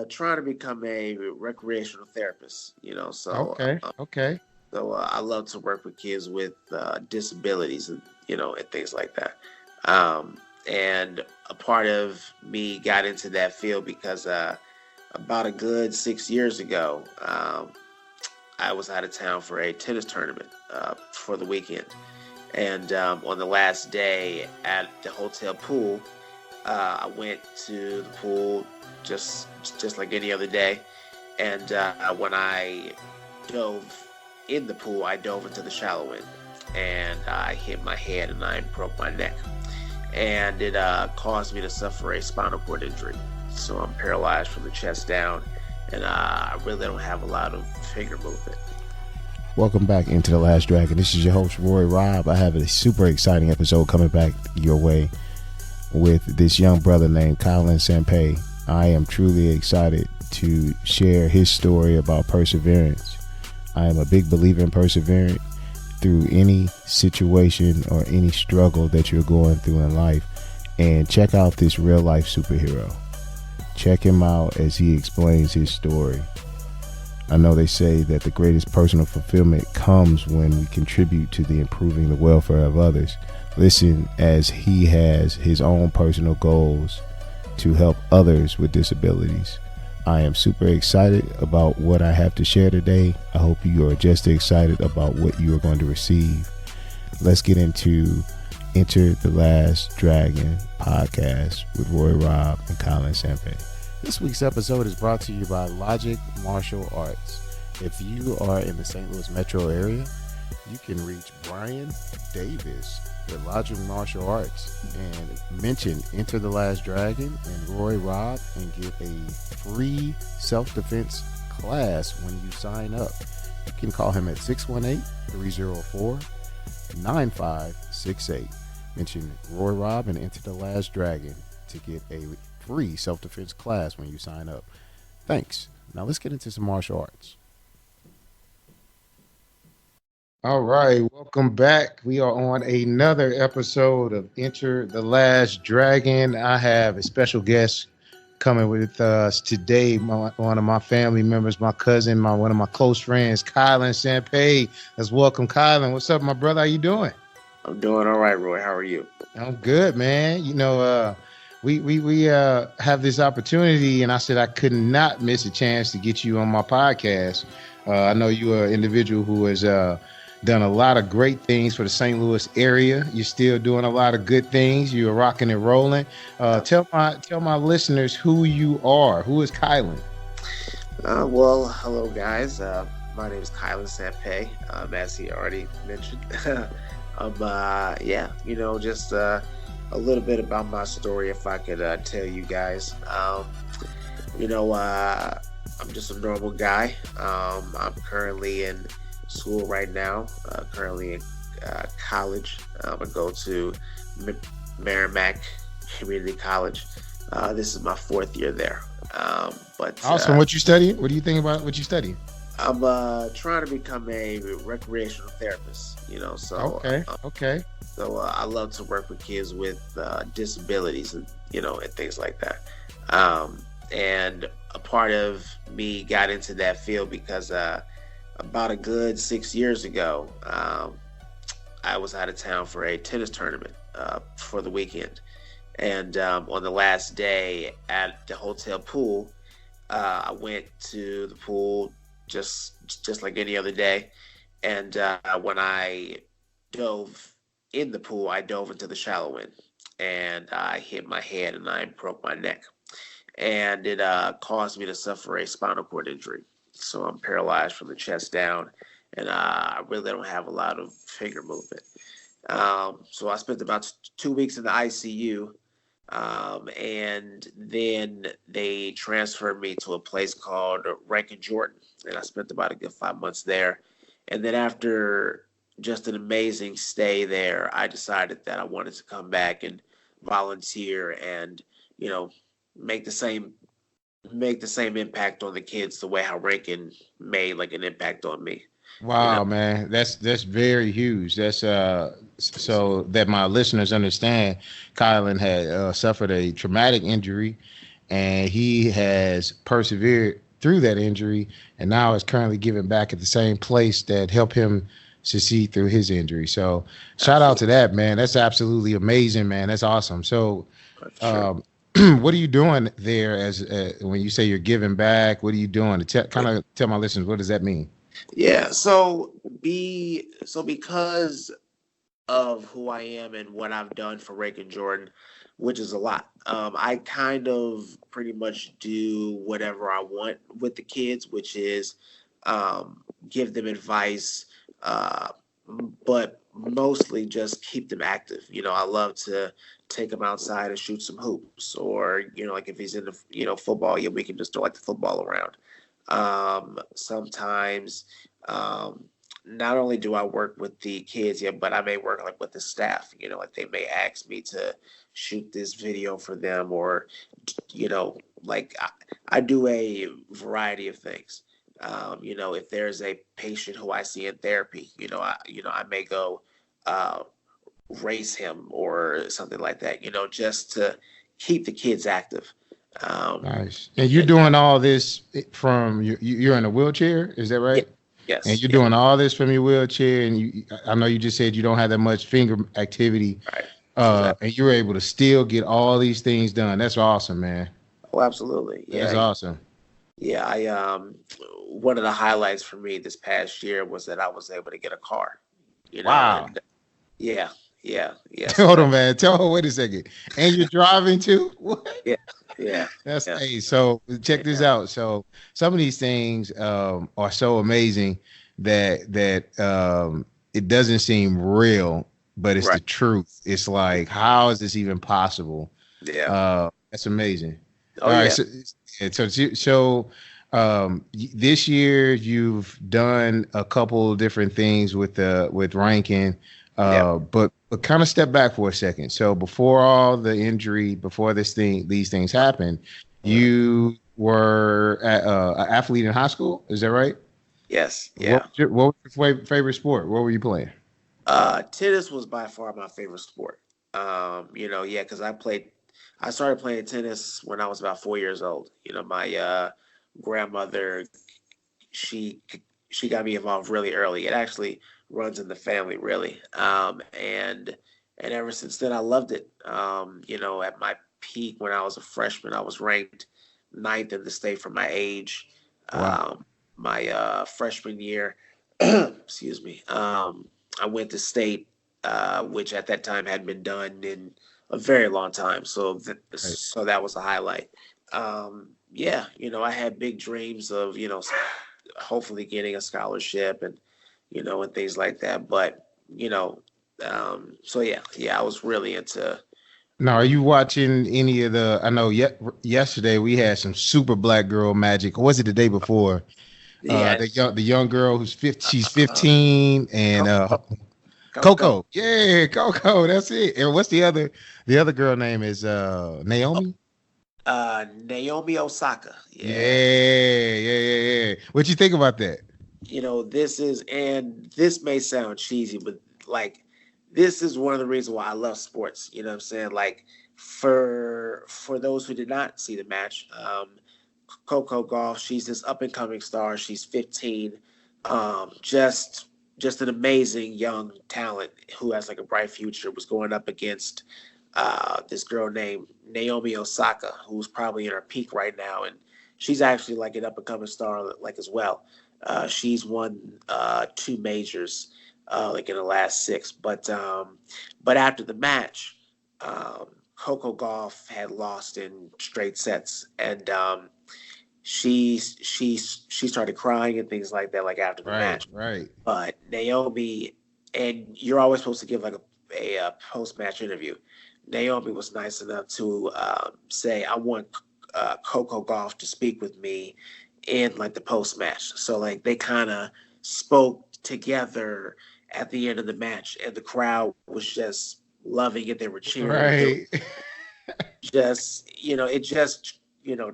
trying to become a recreational therapist. Okay. Okay. I love to work with kids with disabilities and and things like that. Um, and a part of me got into that field because about a good 6 years ago, I was out of town for a tennis tournament for the weekend. And on the last day at the hotel pool, I went to the pool just just like any other day. And when I dove in the pool, I dove into the shallow end, and I hit my head and I broke my neck, and it caused me to suffer a spinal cord injury. So I'm paralyzed from the chest down, and I really don't have a lot of finger movement. Welcome back into The Last Dragon. This is your host, Roy Robb. I have a super exciting episode coming back your way with this young brother named Kiland Sampa. I am truly excited to share his story about perseverance. I am a big believer in persevering through any situation or any struggle that you're going through in life. And check out this real life superhero. Check him out as he explains his story. I know they say that the greatest personal fulfillment comes when we contribute to the improving the welfare of others. Listen as he has his own personal goals to help others with disabilities. I am super excited about what I have to share today. I hope you are just excited about what you are going to receive. Let's get into Enter the Last Dragon podcast with Roy Robb and Kiland Sampa. This week's episode is brought to you by Logic Martial Arts. If you are in the St. Louis metro area, you can reach Bryan Davis with Logic Martial Arts and mention Enter the Last Dragon and Roy Robb and get a free self-defense class when you sign up. You can call him at 618-304-9568. Mention Roy Robb and Enter the Last Dragon to get a free self-defense class when you sign up. Thanks. Now let's get into some martial arts. All right, welcome back. We are on another episode of Enter the Last Dragon. I have a special guest coming with us today. One of my family members, my cousin, one of my close friends, Kiland Sampa. Let's welcome Kiland. What's up, my brother? How you doing? I'm doing all right, Roy. How are you? I'm good, man. We have this opportunity, and I said I could not miss a chance to get you on my podcast. I know you are an individual who has done a lot of great things for the St. Louis area. You're still doing a lot of good things. You're rocking and rolling. Tell my listeners who you are. Who is Kiland? Well, hello guys. My name is Kiland Sampa. As he already mentioned. Just a little bit about my story, if I could tell you guys. I'm just a normal guy. I'm currently in school right now, currently in college. I go to Merrimack Community College. This is my fourth year there. Awesome. What you studying? What do you think about what you studying? I'm trying to become a recreational therapist. Okay. So I love to work with kids with disabilities and and things like that. And a part of me got into that field because about a good 6 years ago, I was out of town for a tennis tournament for the weekend. And on the last day at the hotel pool, I went to the pool just like any other day. And when I dove in the pool, I dove into the shallow end, and I hit my head and I broke my neck, and it caused me to suffer a spinal cord injury. So I'm paralyzed from the chest down, and I really don't have a lot of finger movement. So I spent about 2 weeks in the ICU, and then they transferred me to a place called Rankin Jordan, and I spent about a good 5 months there. And then after just an amazing stay there, I decided that I wanted to come back and volunteer and, make the same impact on the kids the way how Rankin made like an impact on me. Wow, man, that's very huge. That's so that my listeners understand, Kiland had suffered a traumatic injury, and he has persevered through that injury, and now is currently giving back at the same place that helped him succeed through his injury. So shout out to Absolutely. that, man. That's absolutely amazing, man. That's awesome. So That's true. um, what are you doing there as when you say you're giving back? What are you doing to kind of tell my listeners what does that mean? Yeah. So because of who I am and what I've done for Rick and Jordan, which is a lot. I kind of pretty much do whatever I want with the kids, which is give them advice, uh, but mostly just keep them active. I love to take him outside and shoot some hoops, or like if he's in the football, yeah, we can just throw like the football around. Sometimes, not only do I work with the kids, yeah, but I may work like with the staff. Like they may ask me to shoot this video for them, or like I do a variety of things. If there's a patient who I see in therapy, I may go uh, race him or something like that. Just to keep the kids active. Um, Nice. And you're and doing all this from you're in a wheelchair, is that yeah, right? And yes, you're yeah, doing all this from your wheelchair, and I know you just said you don't have that much finger activity, right, exactly. and you're able to still get all these things done. That's awesome, man. Oh, absolutely, That's yeah, awesome. yeah. One of the highlights for me this past year was that I was able to get a car. Wow. And yeah, yeah. So Hold that, on, man. Wait a second. And you're driving too? What? yeah, yeah, That's yeah, hey. So check this yeah, out. So some of these things are so amazing that it doesn't seem real, but it's the right, truth. It's like, how is this even possible? yeah. That's amazing. Oh All right. yeah, So this year you've done a couple different things with ranking, yeah, but kind of step back for a second. So before all the injury, before these things happened, mhm, you were an athlete in high school. Is that right? yes, yeah. What was your favorite sport? What were you playing? Tennis was by far my favorite sport. Yeah, because I started playing tennis when I was about 4 years old. My grandmother, she she got me involved really early. It actually runs in the family, really. And ever since then, I loved it. At my peak when I was a freshman, I was ranked ninth in the state for my age. Wow. My freshman year, excuse me. I went to state, which at that time hadn't been done in a very long time. Right. So that was a highlight. Yeah, I had big dreams of hopefully getting a scholarship and things like that. But so yeah, I was really into. Now, are you watching any of the? I know yesterday we had some super black girl magic. Or was it the day before? Yeah, The young girl who's 50, she's uh, 15, and Coco. Coco. Yeah, Coco. That's it. And what's the other girl name is Naomi? Naomi Osaka. Yeah, Yeah. yeah. What you think about that? This may sound cheesy, but like this is one of the reasons why I love sports. You know what I'm saying? Like for those who did not see the match, Coco Golf, she's this up and coming star. She's 15. Just an amazing young talent who has like a bright future. Was going up against this girl named Naomi Osaka, who's probably in her peak right now, and she's actually like an up and coming star like as well. She's won two majors like in the last six, but after the match, Coco Golf had lost in straight sets, and she started crying and things like that, like after the Right, match. right, But Naomi, and you're always supposed to give like a post match interview. Naomi was nice enough to say, "I want Coco Golf to speak with me in like the post match." So like they kind of spoke together at the end of the match, and the crowd was just loving it. They were cheering. It was right. it just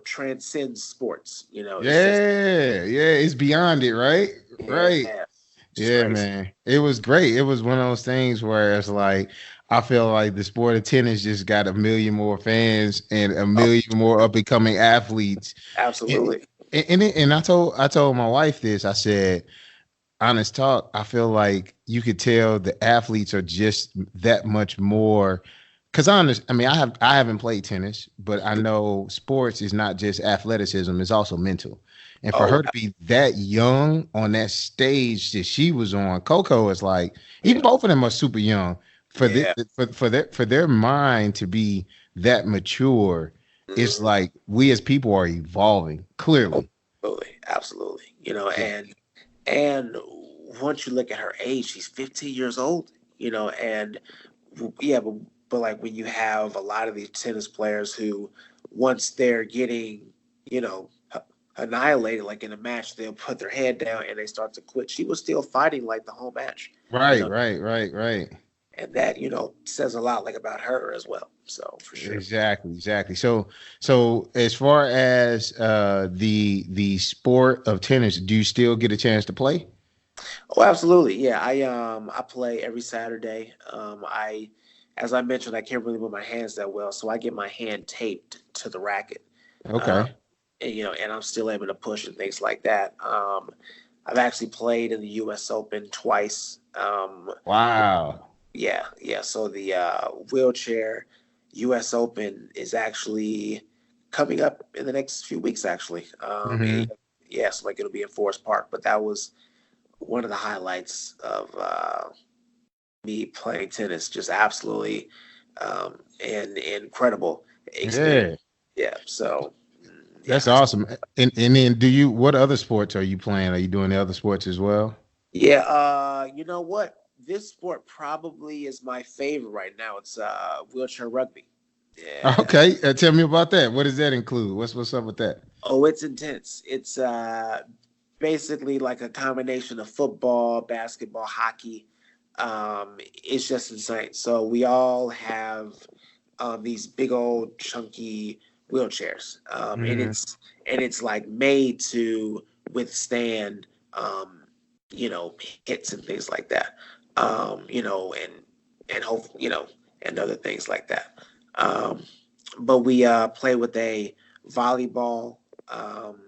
transcends sports. It's just Yeah. It's beyond it, right? Right. yeah, just Yeah, crazy. man. It was great. It was one of those things where it's like I feel like the sport of tennis just got a million more fans and a Oh, million more up and coming athletes. And, absolutely. and I told my wife this. I said, honest talk, I feel like you could tell the athletes are just that much more. Because I mean, I haven't played tennis, but I know sports is not just athleticism; it's also mental. And for Oh, her to be that young on that stage that she was on, Coco is like, even yeah, both of them are super young. For the yeah. for their mind to be that mature, it's Mhm. like we as people are evolving Oh, clearly. absolutely, absolutely. Yeah. And once you look at her age, she's 15 years old. And yeah, but like when you have a lot of these tennis players who, once they're getting, you know, annihilated, like in a match, they'll put their head down and they start to quit. She was still fighting like the whole match, you Right, know, right, right, right. and that says a lot like about her as well. So for sure. Exactly, exactly. So as far as the sport of tennis, do you still get a chance to play? Oh, absolutely. Yeah, I play every Saturday. I As I mentioned, I can't really move my hands that well, so I get my hand taped to the racket. Um, Okay. and I'm still able to push and things like that. I've actually played in the U.S. Open twice. Wow. Yeah, yeah. So the wheelchair U.S. Open is actually coming up in the next few weeks. Actually, Hmm. yeah. So like it'll be in Forest Park, but that was one of the highlights of me playing tennis. Just absolutely and incredible experience. Yeah, Yeah. So that's yeah, awesome. And then do you what other sports are you playing? Are you doing the other sports as well? yeah. You know what? This sport probably is my favorite right now. It's wheelchair rugby. Yeah. Okay, tell me about that. What does that include? What's up with that? Oh, it's intense. It's basically like a combination of football, basketball, hockey. It's just insane. So we all have these big old chunky wheelchairs, Hmm. and it's like made to withstand, you know, hits and things like that. And hope and other things like that. Um, but we play with a volleyball. Um,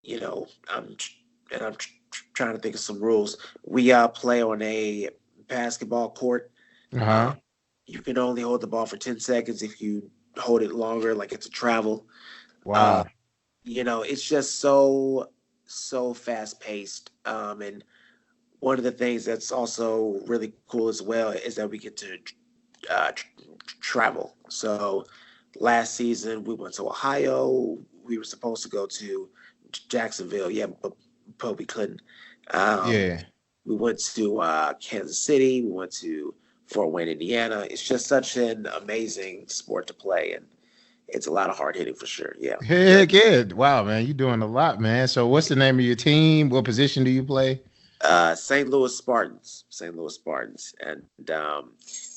you know, I'm and I'm trying to think of some rules. We play on a basketball court. Uh-huh. Um, you can only hold the ball for 10 seconds. If you hold it longer, like it's a travel. Uh, Wow. it's just so fast paced. And one of the things that's also really cool as well is that we get to travel. So last season we went to Ohio. We were supposed to go to Jacksonville, yeah, but we couldn't. Um, Yeah. we went to Kansas City. We went to Fort Wayne, Indiana. It's just such an amazing sport to play, and it's a lot of hard hitting for sure. Yeah, very. Heck yeah. Wow, man, you're doing a lot, man. So what's the name of your team? What position do you play? St. Louis Spartans, St. Louis Spartans, and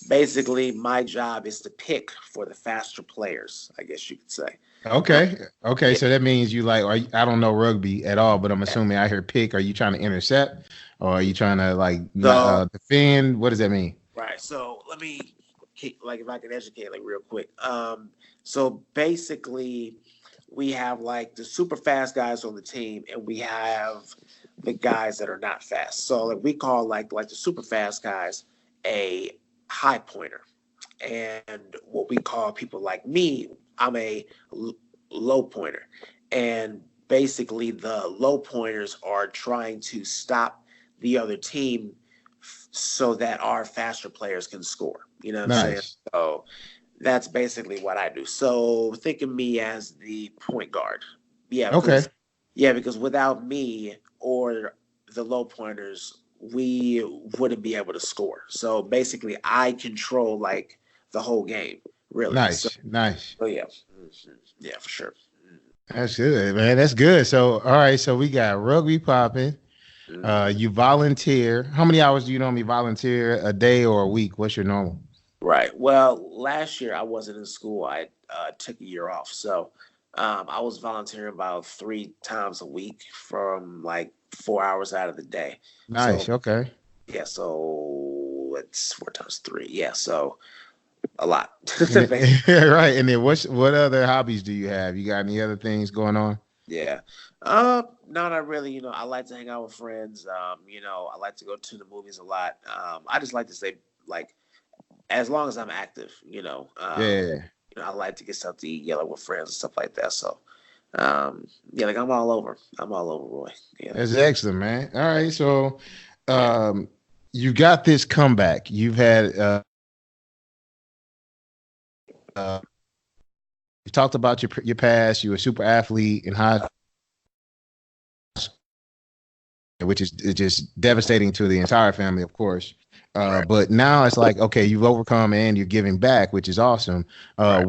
basically my job is to pick for the faster players. I guess you could say. Uh, Okay. Okay. yeah, So that means you like, I don't know rugby at all, but I'm assuming I hear pick. Are you trying to intercept or are you trying to like not, so defend? What does that mean? right. So let me like if I can educate like real quick. So basically we have like the super fast guys on the team and we have the guys that are not fast. So like we call like the super fast guys a high pointer. And what we call people like me, I'm a low pointer. And basically the low pointers are trying to stop the other team so that our faster players can score. You know what I'm saying? Nice. So that's basically what I do. So think of me as the point guard. Yeah, Okay. because without me or the low pointers, we wouldn't be able to score. So basically, I control like the whole game, really. So, Nice. Nice. yeah, yeah, for sure. That's good, man. That's good. So, all right. So we got rugby popping. Mhm. You volunteer. How many hours do you normally volunteer a day or a week? What's your normal? Right. Well, last year I wasn't in school. I took a year off, so I was volunteering about 3 times a week from like 4 hours out of the day. Nice. So Okay. yeah, so what's 4 times 3? Yeah, so a lot. Right. And then what other hobbies do you have? You got any other things going on? Yeah. No, not really. I like to hang out with friends. I like to go to the movies a lot. I just like to stay like as long as I'm active, Yeah. I like to get stuff to eat, yell with friends and stuff like that. So, yeah, like I'm all over. I'm all over, Roy. Yeah. That's excellent, man. All right. So Yeah. um you got this comeback. You've had uh you talked about your past. You were a super athlete in high which is just devastating to the entire family, of course. Right. But now it's like, okay, you've overcome and you're giving back, which is awesome. Right.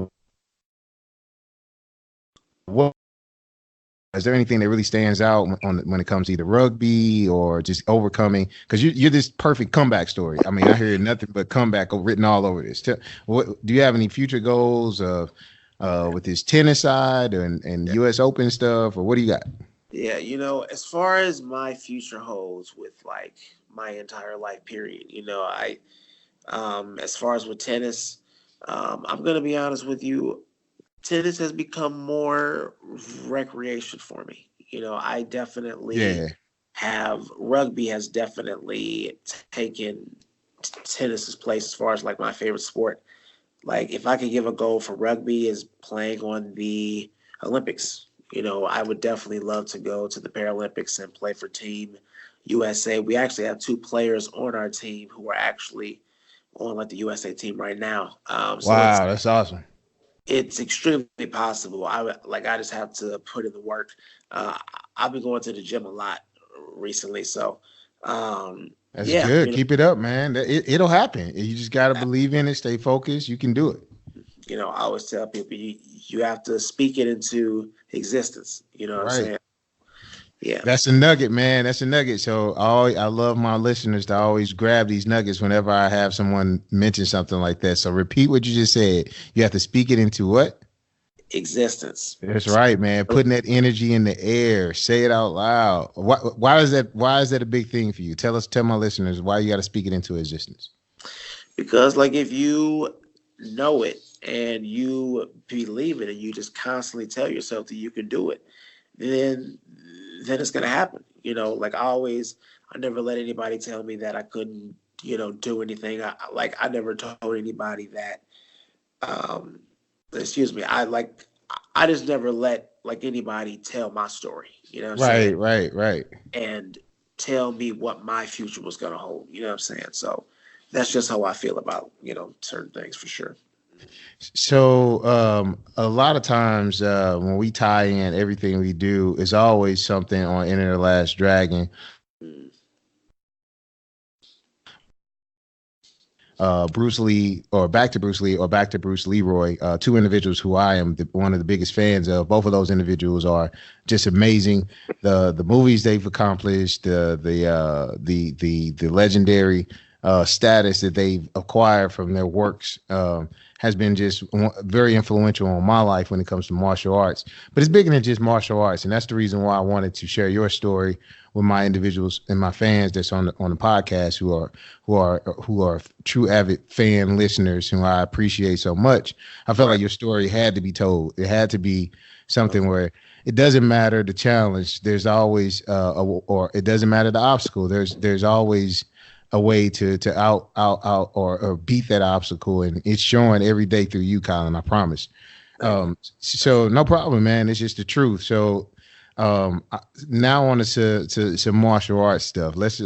What is there anything that really stands out when it comes to either rugby or just overcoming? Because you're this perfect comeback story. I mean, I hear nothing but comeback written all over this. What do you have any future goals of with this tennis side and Yeah. U.S. Open stuff, or what do you got? Yeah. As far as my future holds with like my entire life period, as far as with tennis, I'm gonna be honest with you. Tennis has become more recreation for me. I definitely Yeah, have rugby has definitely taken tennis's place as far as like my favorite sport. Like if I could give a goal for rugby is playing on the Olympics. I would definitely love to go to the Paralympics and play for Team USA. We actually have two players on our team who are actually on like the USA team right now. So it's wow, that's awesome. it's extremely possible. I just have to put in the work. Uh, I've been going to the gym a lot recently, so That's yeah, good. Keep it up, man. It'll happen. You just got to believe in it. Stay focused. You can do it. I always tell people you have to speak it into existence. You know what I'm Right. saying? Yeah, That's a nugget, man. That's a nugget. So I love my listeners to always grab these nuggets whenever I have someone mention something like that. So repeat what you just said. You have to speak it into what? existence. That's right, man. Putting that energy in the air. Say it out loud. Why is that? Why is that a big thing for you? Tell my listeners why you got to speak it into existence. Because like if you know it and you believe it and you just constantly tell yourself that you can do it, then then it's gonna happen. Like I never let anybody tell me that I couldn't, do anything. I never told anybody that um excuse me, I just never let like anybody tell my story, what I'm saying? Right, right, right. And tell me what my future was gonna hold, you know what I'm saying? So that's just how I feel about, certain things for sure. So a lot of times when we tie in everything we do is always something on Enter the Last Dragon. Mm. Bruce Lee or back to Bruce Lee or back to Bruce Leroy, two individuals who I am one of the biggest fans of. Both of those individuals are just amazing. The movies they've accomplished, the legendary status that they've acquired from their works has been just very influential on my life when it comes to martial arts. But it's bigger than just martial arts, and that's the reason why I wanted to share your story with my individuals and my fans that's on the podcast who are true avid fan listeners who I appreciate so much. I felt Right. like your story had to be told. It had to be something where it doesn't matter the challenge. There's always or it doesn't matter the obstacle. There's always a way to out or beat that obstacle, and it's showing every day through you, Colin. I promise. Thank you. So no problem, man. It's just the truth. So now on to martial arts stuff. Let's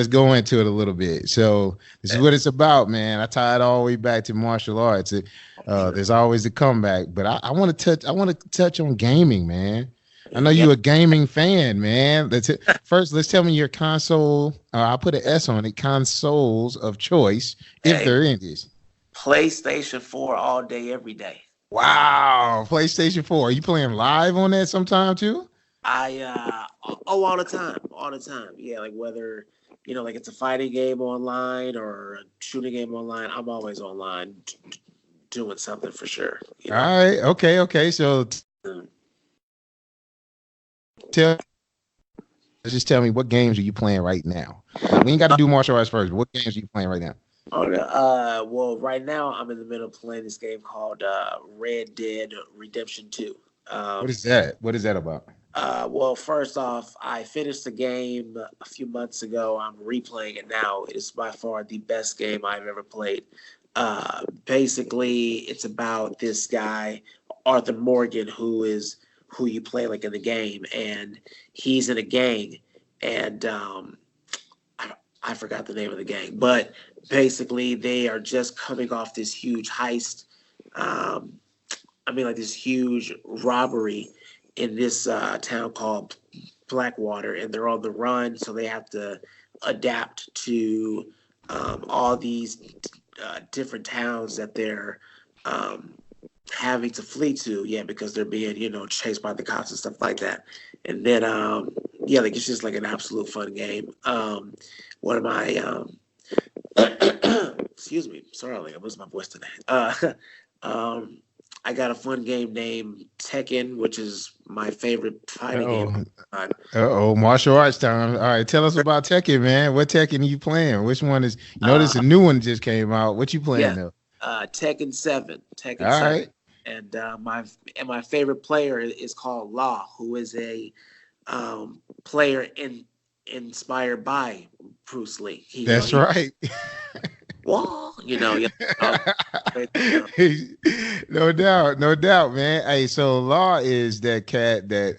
go into it a little bit. So this is what it's about, man. I tie it all the way back to martial arts. Sure. There's always a comeback, but I want to touch. I want to touch on gaming, man. I know Yeah. you're a gaming fan, man. First, let's tell me your console. I'll put an S on it. Consoles of choice, if Hey, they're in this. PlayStation 4 all day, every day. Wow, PlayStation 4. Are you playing live on that sometime too? All the time, all the time. Yeah, like whether like it's a fighting game online or a shooting game online, I'm always online doing something for sure. All right. Okay. Okay. So Mm. tell Just tell me what games are you playing right now? Like we ain't got to do martial arts first. But what games are you playing right now? Okay. Well, right now I'm in the middle of playing this game called Red Dead Redemption 2. What Um, is that? What is that about? well, first off, I finished the game a few months ago. I'm replaying it now. It is by far the best game I've ever played. Basically, it's about this guy, Arthur Morgan, who you play like in the game, and he's in a gang, and I forgot the name of the gang, but basically they are just coming off this huge heist. Um, I mean, like this huge robbery in this town called Blackwater, and they're on the run, so they have to adapt to all these different towns that they're um, having to flee to. Yeah, because they're being chased by the cops and stuff like that. And then yeah, like it's just like an absolute fun game. One of my excuse me, sorry, like I losing my voice today. Um, I got a fun game named Tekken, which is my favorite fighting game. Oh, martial arts time. All right, tell us about Tekken, man. What Tekken are you playing? Which one is? You know, there's a new one just came out. What you playing Yeah, though? Tekken 7, All Tekken 7, right, and my favorite player is called Law, who is a player inspired by Bruce Lee. that's right. Well, you know, No doubt, no doubt, man. Hey, so Law is that cat that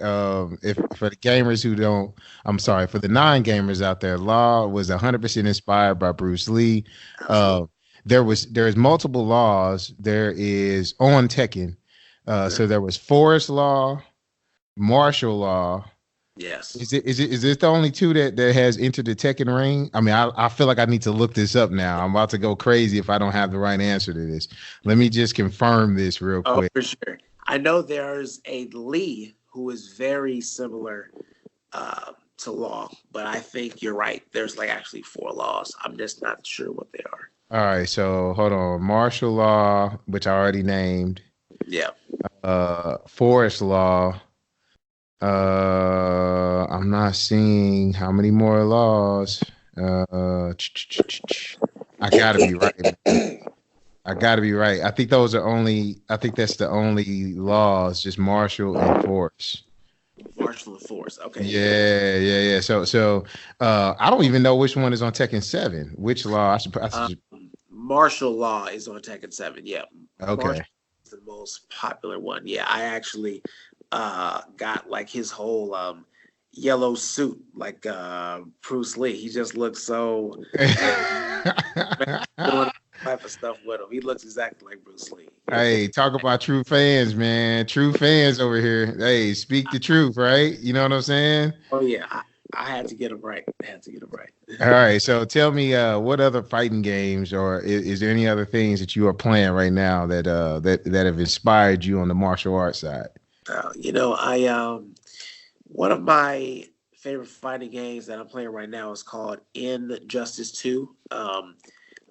if for the gamers who don't, I'm sorry, for the non-gamers out there, Law was 100% inspired by Bruce Lee. absolutely. Uh there's multiple laws. There is on Tekken. So there was Forest Law, Martial Law. Yes. Is this the only two that has entered the Tekken ring? I mean, I feel like I need to look this up now. I'm about to go crazy if I don't have the right answer to this. Let me just confirm this real Oh, quick. for sure. I know there's a Lee who is very similar to Law, but I think you're right. There's like actually four laws. I'm just not sure what they are. All right, so hold on. Martial law, which I already named. Yeah. Forest law. I'm not seeing how many more laws. I gotta be right. I gotta be right. I think those are only. I think that's the only laws, just martial and force. Martial and Force. Okay. Yeah. So, I don't even know which one is on Tekken 7. Which law? Um, Martial Law is on Tekken 7. Yeah. Okay. Martial is the most popular one. Yeah. I actually got like his whole yellow suit, like Bruce Lee. He just looks so doing type of stuff with him. He looks exactly like Bruce Lee. Hey, talk about true fans, man. True fans over here. Hey, speak the truth, right? You know what I'm saying? Oh yeah, I had to get him right. I had to get him right. All right. So tell me, what other fighting games, or is there any other things that you are playing right now that have inspired you on the martial arts side? I one of my favorite fighting games that I'm playing right now is called Injustice 2.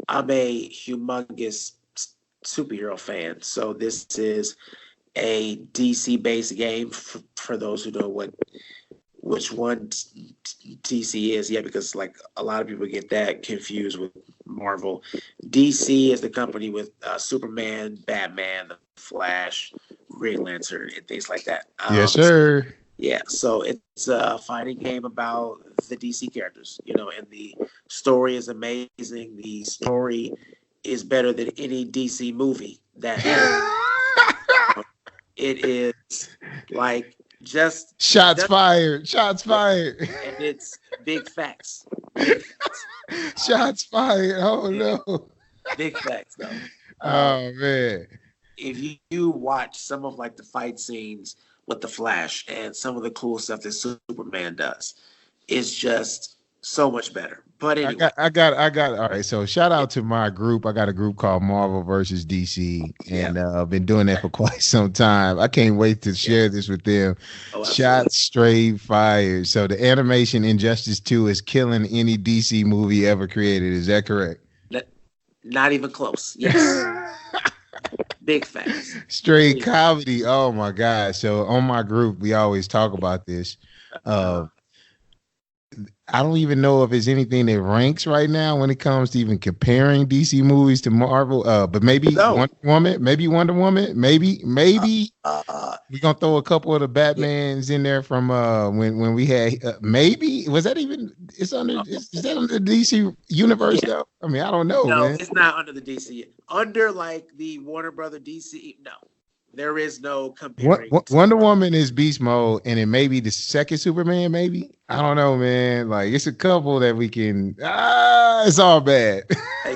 I'm a humongous superhero fan, so this is a DC based game for those who know which one DC is. Yeah, because like a lot of people get that confused with Marvel. DC is the company with Superman, Batman, the Flash, Green Lantern, and things like that. Yes, sir. Yeah, so it's a fighting game about the DC characters, and the story is amazing. The story is better than any DC movie that it is like Shots just fired. Shots fired. and it's big facts. Big facts. Shots fired. Oh Yeah, no. big facts though. Um, Oh man. if you watch some of like the fight scenes with the Flash and some of the cool stuff that Superman does, it's just so much better. But anyway, All right. So shout yeah, out to my group. I got a group called Marvel versus DC, yeah, and I've been doing that for quite some time. I can't wait to yeah. share this with them. Oh, absolutely. Shots straight fired. So the animation Injustice 2 is killing any DC movie ever created. Is that correct? Not, not even close. Yes, big facts. Straight Big facts. comedy. Oh my God. So on my group, we always talk about this. Uh, Uh, I don't even know if there's anything that ranks right now when it comes to even comparing DC movies to Marvel. But maybe No. Wonder Woman, maybe Uh, we're gonna throw a couple of the yeah. Batmans in there from when we had maybe was that even it's under is that under the DC universe Yeah. though? I mean, I don't know, No, man. it's not under the DC. Under like the Warner Brother DC. No, there is no comparing to Wonder Marvel. Woman is beast mode, and it may be the second Superman. Maybe I don't know, man. Like it's a couple that we can. It's all bad. Hey,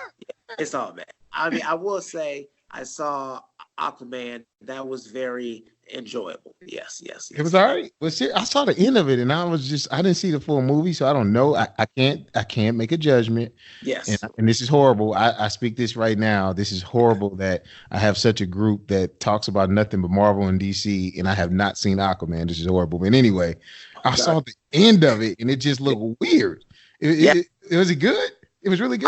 it's all bad. I mean, I will say I saw Aquaman. That was very enjoyable. Yes, yes, It was yes. all right. But see, I saw the end of it, and I didn't see the full movie, so I don't know. I can't make a judgment. And, Yes. and this is horrible. I speak this right now. This is horrible that I have such a group that talks about nothing but Marvel and DC, and I have not seen Aquaman. This is horrible. But anyway, I God. saw the end of it, and it just looked weird. Yeah. Was it good? It was really good.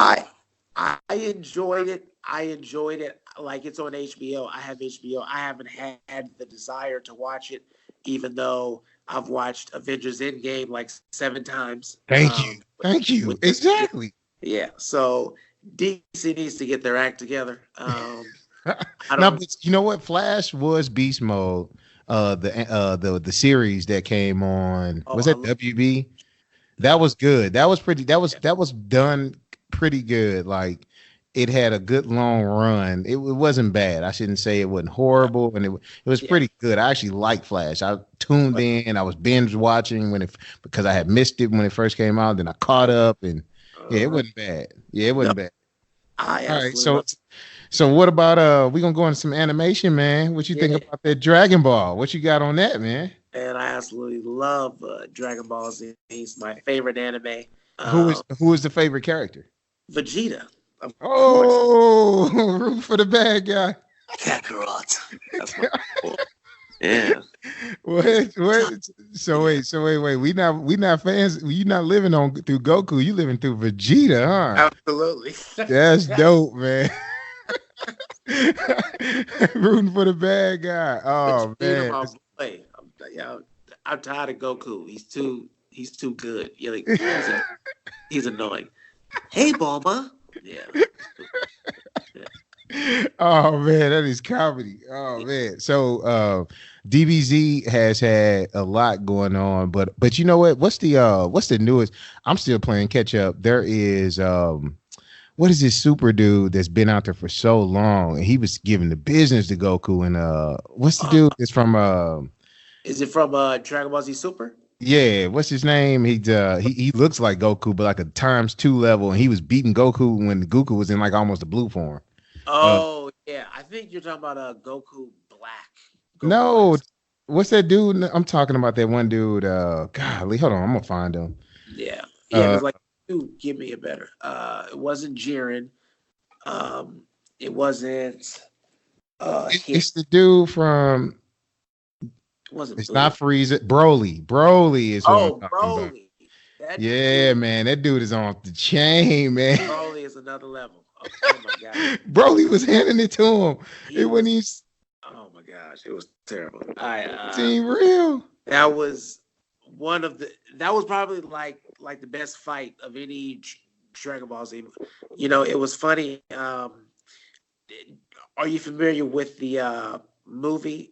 I enjoyed it. I enjoyed it. Like it's on HBO. I have HBO. I haven't had the desire to watch it, even though I've watched Avengers Endgame like 7 times. Thank you. Thank you. With Exactly. yeah. So DC needs to get their act together. I No, don't. but you know what? Flash was beast mode. The series that came on Oh, was I that love. WB? That was good. That was pretty. That was done pretty good. Like it had a good long run. It wasn't bad. I shouldn't say it wasn't horrible, and it was Yeah. pretty good. I actually liked Flash. I tuned But in. I was binge watching when it because I had missed it when it first came out. Then I caught up, and yeah, it uh, wasn't bad. Yeah, it no, wasn't bad. I All right, absolutely so love. so what about we gonna go into some animation, man? What you think Yeah. about that Dragon Ball? What you got on that, man? And I absolutely love Dragon Ball Z. He's my favorite anime. Who is the favorite character? Vegeta, of course. Oh, root for the bad guy. Kakarot. That's my boy. Yeah. What? So wait. We not fans. You not living on through Goku. You living through Vegeta, huh? Absolutely. That's dope, man. Rooting for the bad guy. Oh Vegeta, man. my boy. Yeah, I'm tired of Goku. He's too good. Yeah, like, he's annoying. Hey, Bulma. Yeah. Oh man, that is comedy. Oh man. So DBZ has had a lot going on, but you know what? What's the newest? I'm still playing catch up. There is what is this super dude that's been out there for so long and he was giving the business to Goku and what's the Uh, dude that's from is it from Dragon Ball Z Super? yeah, what's his name? He looks like Goku, but like a times two level, and he was beating Goku when Goku was in like almost a blue form. Uh, Oh yeah, I think you're talking about Goku Black. Goku Black. no, what's that dude? I'm talking about that one dude. Golly, hold on, I'm gonna find him. Yeah, yeah. Uh, Because like, you give me a better. It wasn't Jiren. Um, it wasn't. Hit. it's the dude from. It wasn't It's Blue. not Frieza. Broly is who I'm Oh, talking about. Broly. That Yeah, dude. man, that dude is on the chain, man. Broly is another level. Oh my god. Broly was handing it to him. He It was. wasn't even Oh my gosh, it was terrible. I seem real. that was one of the. That was probably like the best fight of any Dragon Ball Z. It was funny. Are you familiar with the movie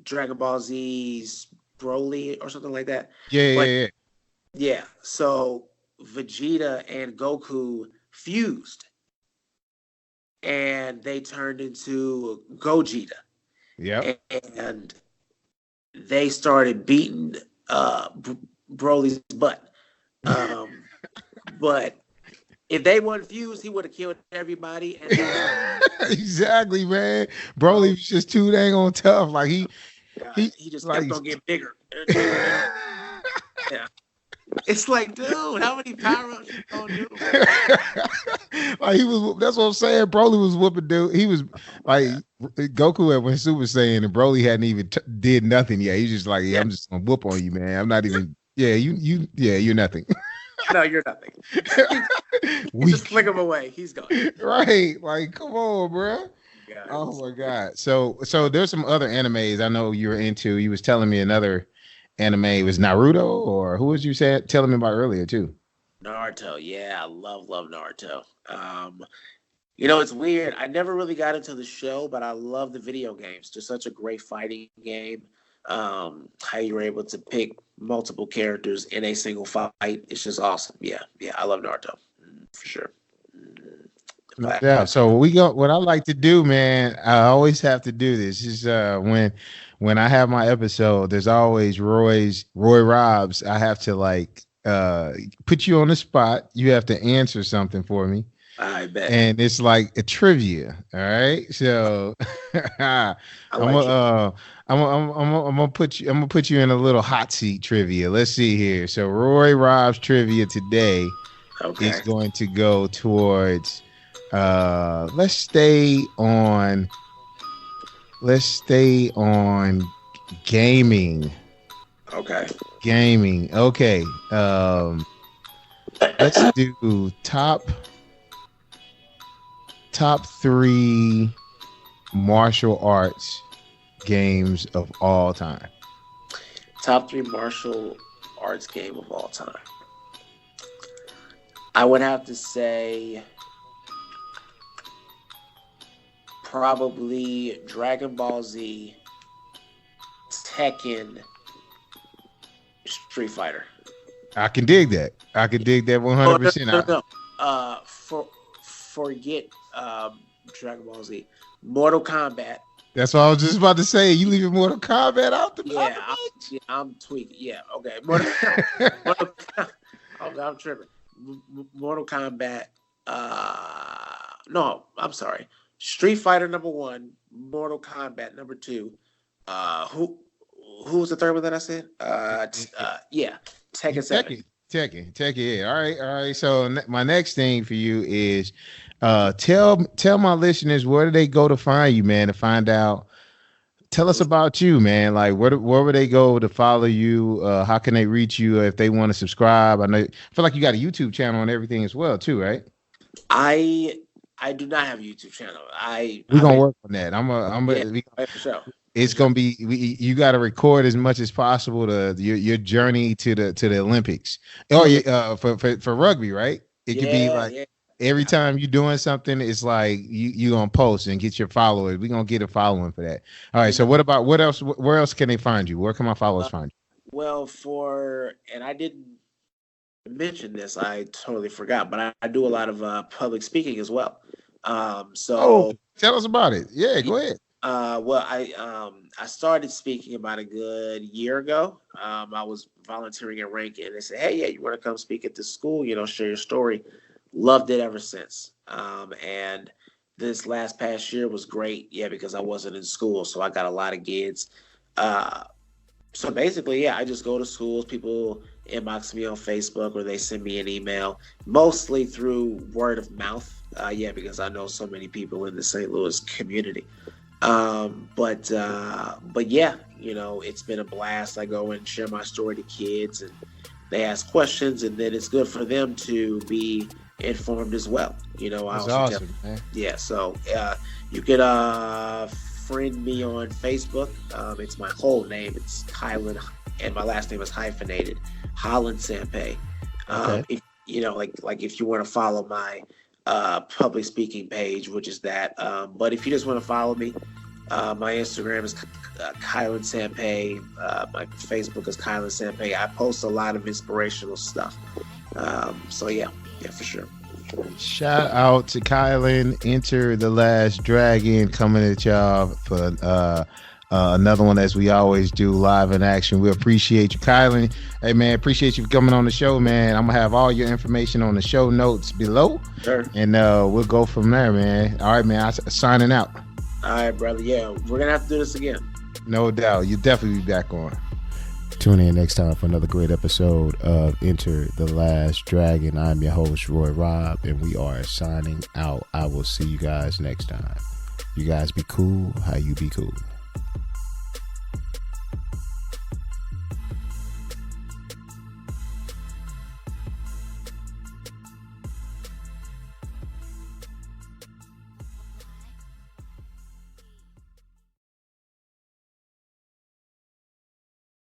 Dragon Ball Z's Broly or something like that? Yeah, yeah, But yeah. yeah, so Vegeta and Goku fused and they turned into Gogeta Yep. and they started beating Broly's butt. Um, but if they weren't fused, he would have killed everybody. And Exactly, man. Broly was just too dang on tough. Like he he just like kept on getting bigger. Yeah. It's like, dude, how many power ups you gonna do? like he was. That's what I'm saying. Broly was whooping dude. He was like Goku had went Super Saiyan, and Broly hadn't even did nothing yet. He's just like, yeah, Yeah. I'm just gonna whoop on you, man. I'm not even. Yeah, you're nothing. No, you're nothing. You just flick him away. He's gone. Right? Like, come on, bro. Yeah, Oh my god. So there's some other animes I know you're into. You was telling me another anime? It was Naruto, or who was you telling me about earlier too? Naruto. Yeah, I love Naruto. You know, it's weird. I never really got into the show, but I love the video games. Just such a great fighting game. How you were able to pick multiple characters in a single fight. It's just awesome. Yeah, yeah, I love Naruto for sure. No doubt. So what I like to do, man, I always have to do this. Is when I have my episode, there's always Roy Robs. I have to like put you on the spot. You have to answer something for me. I bet. And it's like a trivia. All right. So I'm gonna put you in a little hot seat trivia. Let's see here. So Roy Rob's trivia today is going to go towards let's stay on gaming. Gaming. Okay. Let's do top 3 martial arts games of all time. Top 3 martial arts game of all time. I would have to say probably Dragon Ball Z, Tekken, Street Fighter. I can dig that. 100%. No. Forget Dragon Ball Z. Mortal Kombat. That's what I was just about to say. You leaving Mortal Kombat out the I'm tweaking. Yeah, okay. I'm tripping. Mortal Kombat. No, I'm sorry. Street Fighter #1, Mortal Kombat #2. Who was the third one that I said? Tekken 7. Tekken. Yeah. All right. So my next thing for you is tell my listeners where do they go to find you, man, to find out. Tell us about you, man. Like where would they go to follow you? How can they reach you if they want to subscribe? I feel like you got a YouTube channel and everything as well, too, right? I do not have a YouTube channel. We're gonna work on that. For sure. It's gonna be you got to record as much as possible to your journey to the Olympics. For rugby, right? It could be like every time you're doing something, it's like you gonna post and get your followers. We're gonna get a following for that. All right. So what else? Where else can they find you? Where can my followers find you? Well, and I didn't mention this. I totally forgot, but I do a lot of public speaking as well. So tell us about it. Yeah, go ahead. Well, I started speaking about a good year ago. I was volunteering at Rankin, and they said, "Hey, yeah, you want to come speak at this school? Share your story." Loved it ever since. And this past year was great, because I wasn't in school, so I got a lot of gigs. So basically, I just go to schools. People inbox me on Facebook or they send me an email, mostly through word of mouth. Because I know so many people in the St. Louis community. But yeah, it's been a blast. I go and share my story to kids and they ask questions, and then it's good for them to be informed as well. That's awesome, man. Yeah. So, you could, friend me on Facebook. It's my whole name. It's Kiland, and my last name is hyphenated, Kiland Sampa. If if you want to follow my public speaking page, which is that. But if you just want to follow me, my Instagram is Kiland Sampa. My Facebook is Kiland Sampa. I post a lot of inspirational stuff. So yeah, for sure. Shout out to Kiland. Enter the Last Dragon coming at y'all for another one, as we always do, live in action. We appreciate you, Kiland. Hey man, appreciate you coming on the show, man. I'm gonna have all your information on the show notes below. Sure. And we'll go from there, man. All right, man. I'm signing out. All right, brother. Yeah, we're gonna have to do this again. No doubt. You'll definitely be back on. Tune in next time for another great episode of Enter the Last Dragon. I'm your host, Roy Robb, and we are signing out. I will see you guys next time. You guys be cool how you be cool.